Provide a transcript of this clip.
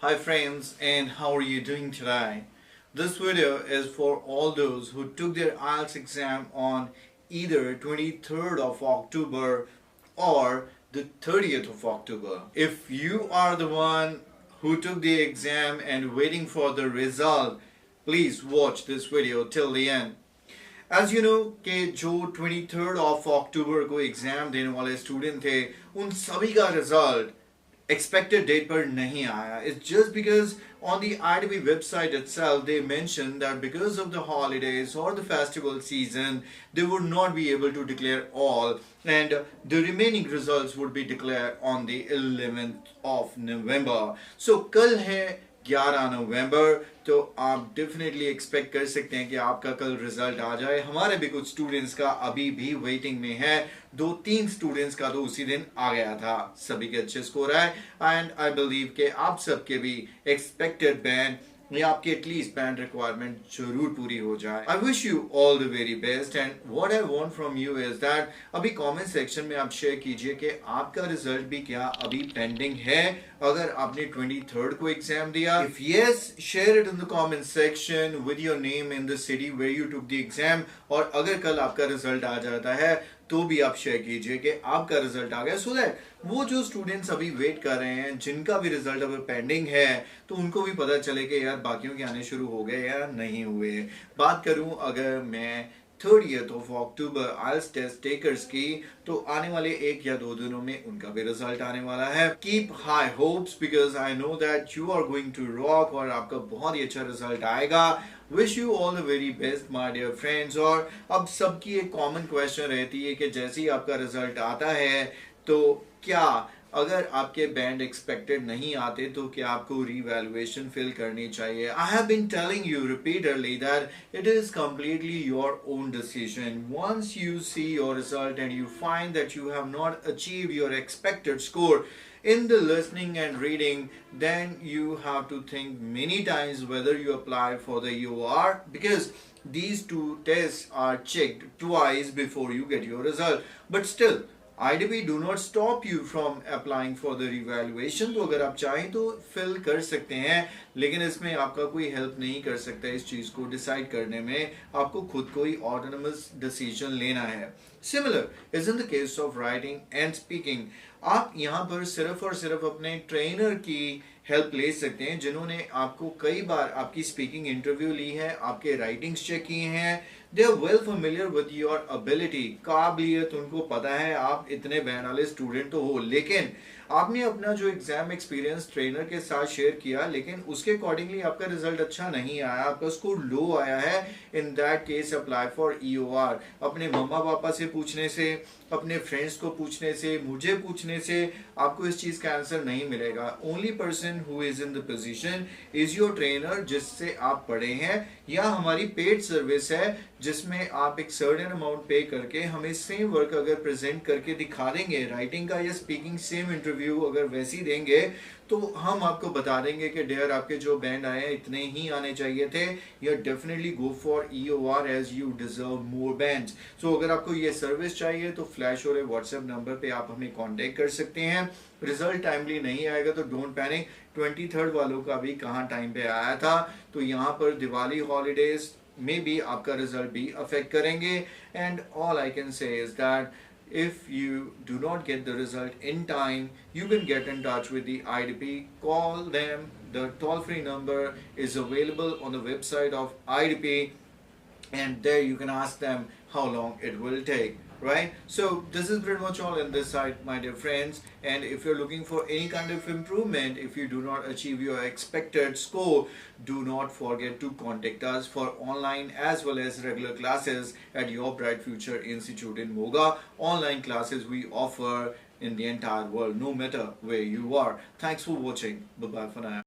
Hi friends, and how are you doing today? This video is for all those who took their IELTS exam on either 23rd of October or the 30th of October. If you are the one who took the exam and waiting for the result, please watch this video till the end. As you know कि जो 23rd of October को exam देने वाले student थे उन सभी का result expected date पर नहीं आया. It's just because on the IDB website itself they mentioned that because of the holidays or the festival season they would not be able to declare all, and the remaining results would be declared on the 11th of November. So कल है 11 नवंबर, तो आप definitely expect कर सकते हैं कि आपका कल रिजल्ट आ जाए. हमारे भी कुछ स्टूडेंट्स का अभी भी वेटिंग में है. 2-3 स्टूडेंट्स का तो उसी दिन आ गया था. सभी के अच्छे स्कोर आए एंड आई बिलीव कि आप सबके भी एक्सपेक्टेड बैंड या आपकी एटलीस्ट बैंड रिक्वायरमेंट जरूर पूरी हो जाए. I wish you all the very best and what I want from you is that अभी कमेंट सेक्शन में आप शेयर कीजिए कि आपका रिजल्ट भी क्या अभी पेंडिंग है अगर आपने 23rd को एग्जाम दिया. If yes, share it in the comment section with your name in the city where you took the exam. और अगर कल आपका रिजल्ट आ जाता है तो भी आप शेयर कीजिए कि आपका रिजल्ट आ गया, सो दैट वो जो स्टूडेंट्स अभी वेट कर रहे हैं जिनका भी रिजल्ट अभी पेंडिंग है तो उनको भी पता चले कि यार बाकियों के आने शुरू हो गए या नहीं हुए. बात करूं अगर मैं 30th of October IELTS test takers की, तो आने वाले 1 या 2 दिनों में उनका भी रिजल्ट आने वाला है. Keep high hopes because I know that you are going to rock और आपका बहुत ही अच्छा रिजल्ट आएगा. Wish you all the very best my dear friends. और अब सबकी एक कॉमन क्वेश्चन रहती है कि जैसे ही आपका रिजल्ट आता है तो क्या अगर आपके बैंड एक्सपेक्टेड नहीं आते तो क्या आपको रीवैल्यूएशन फिल करनी चाहिए. I have been telling you repeatedly that it is completely your own decision. Once you see your result and you find that you have not achieved your expected score in the listening and reading, then you have to think many times whether you apply for the EOR, because these two tests are checked twice before you get your result. But still IDB do not stop you from applying for the revaluation. तो अगर आप चाहें तो fill कर सकते हैं, लेकिन इसमें आपका कोई हेल्प नहीं कर सकता. इस चीज़ को डिसाइड करने में आपको खुद को ही ऑटोनमस डिसीजन लेना है. Similar is in the case of writing and speaking. आप यहाँ पर सिर्फ और सिर्फ अपने ट्रेनर की हेल्प ले सकते हैं जिन्होंने आपको कई बार आपकी स्पीकिंग इंटरव्यू ली है, आपके राइटिंग्स चेक किए हैं. They are well familiar with your ability. काबिलियत उनको पता है, आप इतने बैंड वाले स्टूडेंट तो हो, लेकिन आपने अपना जो एग्जाम एक्सपीरियंस ट्रेनर के साथ शेयर किया लेकिन उसके अकॉर्डिंगली आपका रिजल्ट अच्छा नहीं आया, आपका स्कोर लो आया है. In that case apply for EOR. अपने मम्मा पापा से पूछने से, अपने फ्रेंड्स को पूछने से, मुझे पूछने से आपको इस चीज़ का आंसर नहीं मिलेगा. Only person who is in the position is your trainer जिससे आप पढ़े हैं, या हमारी पेड सर्विस है जिसमें आप एक सर्टेन अमाउंट पे करके हमें सेम वर्क अगर प्रेजेंट करके दिखा देंगे, राइटिंग का या स्पीकिंग सेम इंटरव्यू अगर वैसे ही देंगे, तो हम आपको बता देंगे कि डियर आपके जो बैंड आए हैं इतने ही आने चाहिए थे, या definitely go for EOR as you deserve more bands. So अगर आपको ये सर्विस चाहिए तो फ्लैश हो रहे व्हाट्सएप नंबर पे आप हमें कांटेक्ट कर सकते हैं. रिजल्ट टाइमली नहीं आएगा तो डोंट पैनिक. 23rd वालों का भी कहाँ टाइम पे आया था, तो यहाँ पर दिवाली हॉलीडेज में भी आपका रिजल्ट भी अफेक्ट करेंगे. And all I can say is that if you do not get the result in time, you can get in touch with the IDP. Call them. The toll-free number is available on the website of IDP, and there you can ask them how long it will take. Right? So this is pretty much all in this side, my dear friends. And if you're looking for any kind of improvement, if you do not achieve your expected score, do not forget to contact us for online as well as regular classes at Your Bright Future Institute in Moga. Online classes we offer in the entire world, no matter where you are. Thanks for watching. Bye bye for now.